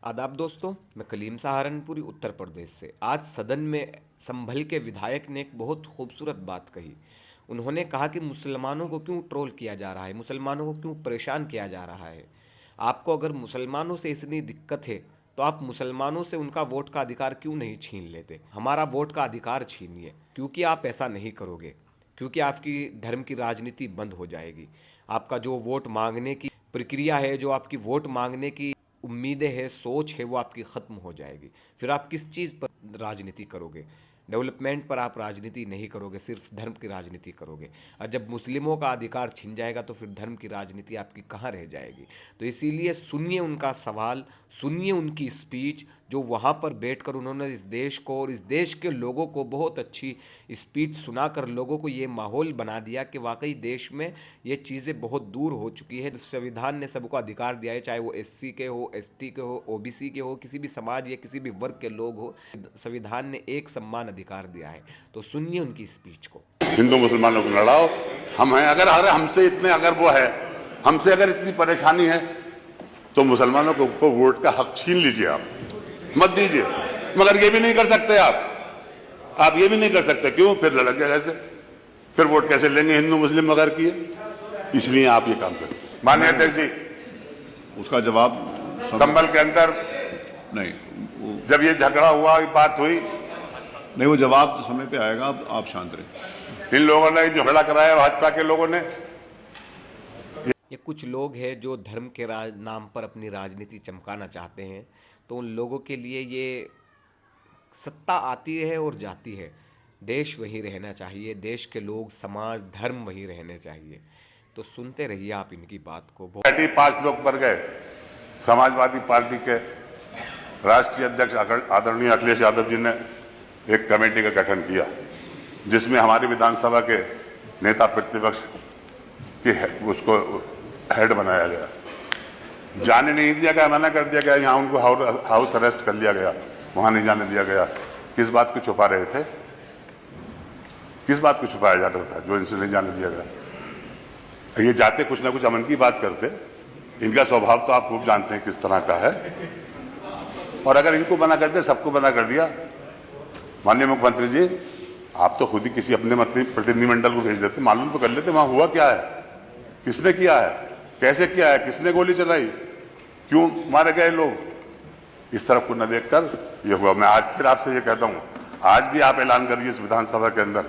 आदाब दोस्तों, मैं कलीम सहारनपुरी उत्तर प्रदेश से। आज सदन में संभल के विधायक ने एक बहुत खूबसूरत बात कही। उन्होंने कहा कि मुसलमानों को क्यों ट्रोल किया जा रहा है, मुसलमानों को क्यों परेशान किया जा रहा है। आपको अगर मुसलमानों से इतनी दिक्कत है तो आप मुसलमानों से उनका वोट का अधिकार क्यों नहीं छीन लेते। हमारा वोट का अधिकार छीनिए, क्योंकि आप ऐसा नहीं करोगे, क्योंकि आपकी धर्म की राजनीति बंद हो जाएगी। आपका जो वोट मांगने की प्रक्रिया है, जो आपकी वोट मांगने की उम्मीदें हैं, सोच है, वो आपकी ख़त्म हो जाएगी। फिर आप किस चीज़ पर राजनीति करोगे। डेवलपमेंट पर आप राजनीति नहीं करोगे, सिर्फ धर्म की राजनीति करोगे। और जब मुस्लिमों का अधिकार छिन जाएगा तो फिर धर्म की राजनीति आपकी कहाँ रह जाएगी। तो इसीलिए सुनिए उनका सवाल, सुनिए उनकी स्पीच, जो वहाँ पर बैठकर उन्होंने इस देश को और इस देश के लोगों को बहुत अच्छी स्पीच सुनाकर लोगों को ये माहौल बना दिया कि वाकई देश में ये चीज़ें बहुत दूर हो चुकी है। संविधान ने सबको अधिकार दिया है, चाहे वो एससी के हो, एसटी के हो, ओबीसी के हो, किसी भी समाज या किसी भी वर्ग के लोग हो। संविधान ने एक समान अधिकार दिया है। तो सुनिए उनकी स्पीच को। हिंदू मुसलमानों को लड़ाओ, हम हैं। अगर हमसे इतने अगर वो है, हमसे अगर इतनी परेशानी है तो मुसलमानों को वोट का हक छीन लीजिए, आप मत दीजिए। मगर ये भी नहीं कर सकते आप ये भी नहीं कर सकते। क्यों? फिर लड़क गया कैसे, फिर वोट कैसे लेंगे हिंदू मुस्लिम अगर किए। इसलिए आप ये काम करें। माननीय अध्यक्ष जी, उसका जवाब संभल के अंदर नहीं, जब ये झगड़ा हुआ, बात हुई, नहीं वो जवाब तो समय पे आएगा। आप शांत रहे। इन लोगों ने झगड़ा कराया, भाजपा के लोगों ने। ये कुछ लोग हैं जो धर्म के नाम पर अपनी राजनीति चमकाना चाहते हैं। तो उन लोगों के लिए ये सत्ता आती है और जाती है। देश वहीं रहना चाहिए, देश के लोग, समाज, धर्म वहीं रहने चाहिए। तो सुनते रहिए आप इनकी बात को। 5 लोग मर गए। समाजवादी पार्टी के राष्ट्रीय अध्यक्ष आदरणीय अखिलेश यादव जी ने एक कमेटी का गठन किया, जिसमें हमारी विधानसभा के नेता प्रतिपक्ष की उसको हेड बनाया गया। जाने नहीं दिया गया, मना कर दिया गया। यहाँ उनको हाउस अरेस्ट कर लिया गया, वहां नहीं जाने दिया गया। किस बात को छुपा रहे थे? किस बात को छुपाया जा रहा था जो इनसे नहीं जाने दिया गया? ये जाते कुछ ना कुछ अमन की बात करते। इनका स्वभाव तो आप खूब जानते हैं किस तरह का है। और अगर इनको मना कर दिया, सबको मना कर दिया। माननीय मुख्यमंत्री जी, आप तो खुद ही किसी अपने प्रतिनिधिमंडल को भेज देते, मालूम तो कर लेते वहां हुआ क्या है, किसने किया है, कैसे किया है, किसने गोली चलाई, क्यों मारे गए लोग। इस तरफ को न देखकर ये हुआ। मैं आज फिर आपसे ये कहता हूं, आज भी आप ऐलान करिए इस विधानसभा के अंदर,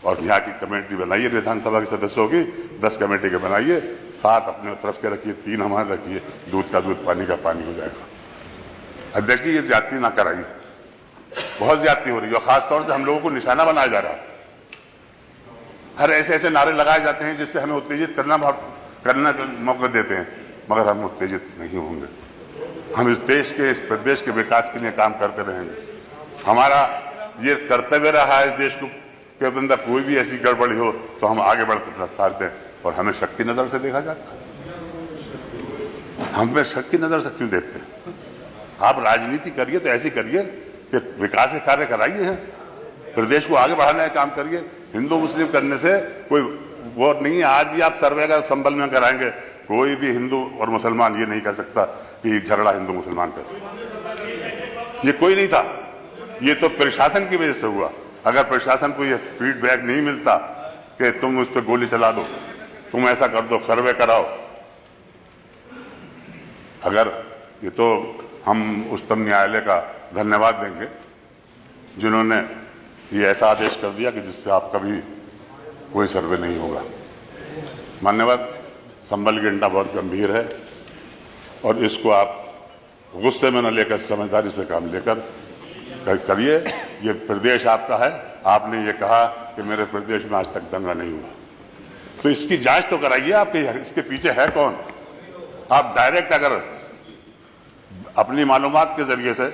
और यहाँ की कमेटी बनाइए, विधानसभा के सदस्यों की 10 कमेटी के बनाइए, 7 अपने तरफ के रखिए, 3 हमारे रखिए। दूध का दूध, पानी का पानी हो जाएगा। अध्यक्ष जी, ये ज्यादती ना कराइए, बहुत ज्यादती हो रही है। और खासतौर से हम लोगों को निशाना बनाया जा रहा है। हर ऐसे ऐसे नारे लगाए जाते हैं जिससे हमें उत्तेजित करना का मौका देते हैं, मगर हम उत्तेजित नहीं होंगे। हम इस देश के, इस प्रदेश के विकास के लिए काम करते रहेंगे। हमारा ये कर्तव्य रहा है इस देश के अंदर, कोई भी ऐसी गड़बड़ी हो तो हम आगे बढ़कर साथ दें। और हमें शक की नजर से देखा जाता है। हमें शक की नजर से क्यों देखते हैं? आप राजनीति करिए तो ऐसी करिए कि विकास के कार्य कराइए हैं, प्रदेश को आगे बढ़ाने का काम करिए। हिंदू मुस्लिम करने से कोई वो नहीं है। आज भी आप सर्वे का संभल में कराएंगे, कोई भी हिंदू और मुसलमान ये नहीं कह सकता कि झगड़ा हिंदू मुसलमान का, ये कोई नहीं था। ये तो प्रशासन की वजह से हुआ। अगर प्रशासन को ये फीडबैक नहीं मिलता कि तुम उस पर गोली चला दो, तुम ऐसा कर दो, सर्वे कराओ, अगर ये तो हम उच्चतम न्यायालय का धन्यवाद देंगे जिन्होंने ये ऐसा आदेश कर दिया कि जिससे आपका भी कोई सर्वे नहीं होगा। मान्यवर, संभल की घटना बहुत गंभीर है और इसको आप गुस्से में न लेकर समझदारी से काम लेकर करिए। ये प्रदेश आपका है। आपने ये कहा कि मेरे प्रदेश में आज तक दंगा नहीं हुआ, तो इसकी जांच तो कराइए आप कि इसके पीछे है कौन। आप डायरेक्ट अगर अपनी मालूमात के जरिए से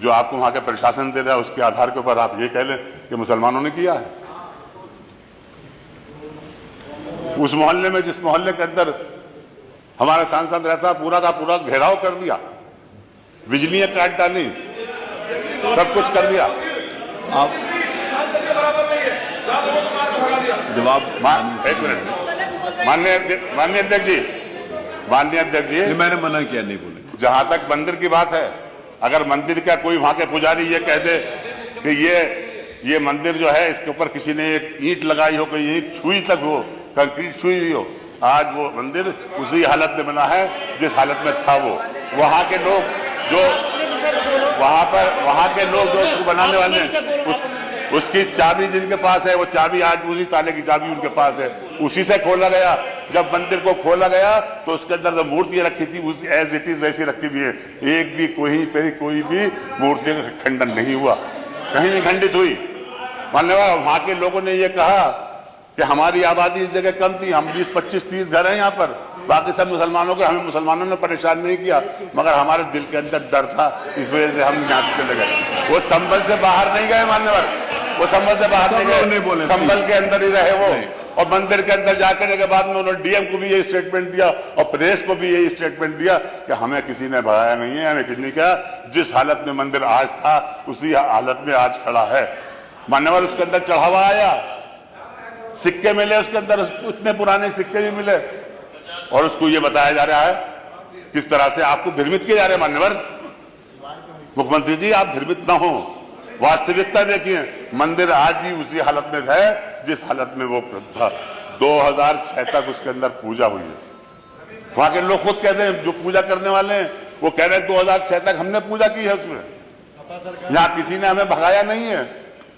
जो आपको वहां का प्रशासन दे रहा है उसके आधार के ऊपर आप ये कह लें कि मुसलमानों ने किया है। उस मोहल्ले में, जिस मोहल्ले के अंदर हमारा सांसद रहता, पूरा का पूरा घेराव कर दिया, बिजलियां काट डाली, सब कुछ कर दिया। आप जवाब एक मिनट। माननीय अध्यक्ष जी, मैंने मना किया, नहीं बोले। जहां तक मंदिर की बात है, अगर मंदिर का कोई वहां के पुजारी ये कह दे कि ये मंदिर जो है इसके ऊपर किसी ने एक ईंट लगाई हो, कोई ईंट छुई तक हो, कंक्रीट छुई हुई हो, आज वो मंदिर उसी हालत में बना है जिस हालत में था वो। वहां के लोग जो उसको बनाने वाले हैं, उसकी चाबी जिनके पास है, वो चाबी आज उसी ताले की चाबी उनके पास है, उसी से खोला गया। जब मंदिर को खोला गया तो उसके अंदर जो मूर्तियां रखी थी उसी एज इट इज वैसी रखी हुई है। एक भी कोई भी मूर्ति का खंडन नहीं हुआ, कहीं नहीं खंडित हुई। मान्यवर वहां के लोगों ने ये कहा कि हमारी आबादी इस जगह कम थी, हम 20, 25, 30 घर हैं यहाँ पर, बाकी सब मुसलमानों के, हमें मुसलमानों ने परेशान नहीं किया, मगर हमारे दिल के अंदर डर था, इस वजह से हम यहाँ से चले गए। वो संभल से बाहर नहीं गए मान्यवर, वो संभल से बाहर नहीं गए, संभल के अंदर ही रहे वो। और मंदिर के अंदर जाकर के बाद में उन्होंने डीएम को भी यही स्टेटमेंट दिया और प्रेस को भी यही स्टेटमेंट दिया कि हमें किसी ने भगाया नहीं है, हमें किसी ने कहा, जिस हालत में मंदिर आज था उसी हालत में आज खड़ा है। मान्यवर उसके अंदर चढ़ावा आया, सिक्के मिले उसके अंदर, इतने पुराने सिक्के भी मिले, और उसको ये बताया जा रहा है किस तरह से आपको भ्रमित किए जा रहे हैं। मान्यवर मुख्यमंत्री जी, आप भ्रमित ना हो, वास्तविकता देखिए, मंदिर आज भी उसी हालत में है जिस हालत में वो था। 2006 तक उसके अंदर पूजा हुई है। वहां के लोग खुद कहते हैं, जो पूजा करने वाले हैं वो कह रहे हैं 2006 तक हमने पूजा की है उसमें, यहाँ किसी ने हमें भगाया नहीं है,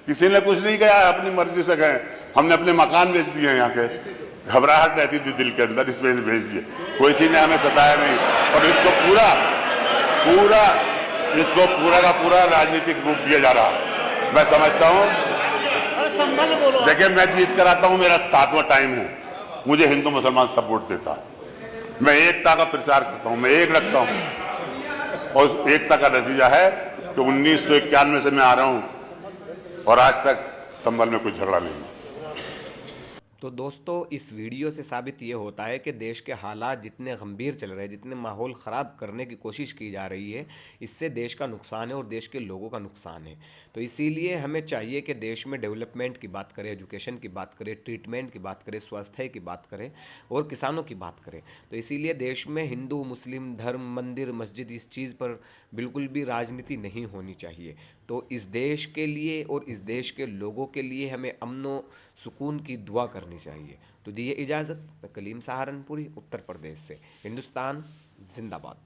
किसी ने कुछ नहीं किया, अपनी मर्जी से गए। हमने अपने मकान बेच दिए यहाँ के, घबराहट रहती थी दिल के अंदर, इस वजह से भेज दिए, कोई किसी ने हमें सताया नहीं। और इसको पूरा का पूरा राजनीतिक रूप दिया जा रहा है। मैं समझता हूँ, देखिए मैं जीत कर आता हूँ, मेरा 7वां टाइम है, मुझे हिंदू मुसलमान सपोर्ट देता है, मैं एकता का प्रचार करता हूँ, मैं एक रखता हूँ, और उस एकता का नतीजा है कि 1991 से मैं आ रहा हूँ और आज तक संभल में कोई झगड़ा नहीं। तो दोस्तों, इस वीडियो से साबित ये होता है कि देश के हालात जितने गंभीर चल रहे हैं, जितने माहौल ख़राब करने की कोशिश की जा रही है, इससे देश का नुकसान है और देश के लोगों का नुकसान है। तो इसीलिए हमें चाहिए कि देश में डेवलपमेंट की बात करें, एजुकेशन की बात करें, ट्रीटमेंट की बात करें, स्वास्थ्य की बात करें और किसानों की बात करें। तो इसीलिए देश में हिंदू मुस्लिम धर्म, मंदिर, मस्जिद, इस चीज़ पर बिल्कुल भी राजनीति नहीं होनी चाहिए। तो इस देश के लिए और इस देश के लोगों के लिए हमें अमन व सुकून की दुआ करनी चाहिए। तो दिए इजाज़त, मैं कलीम सहारनपुरी, उत्तर प्रदेश से। हिंदुस्तान जिंदाबाद।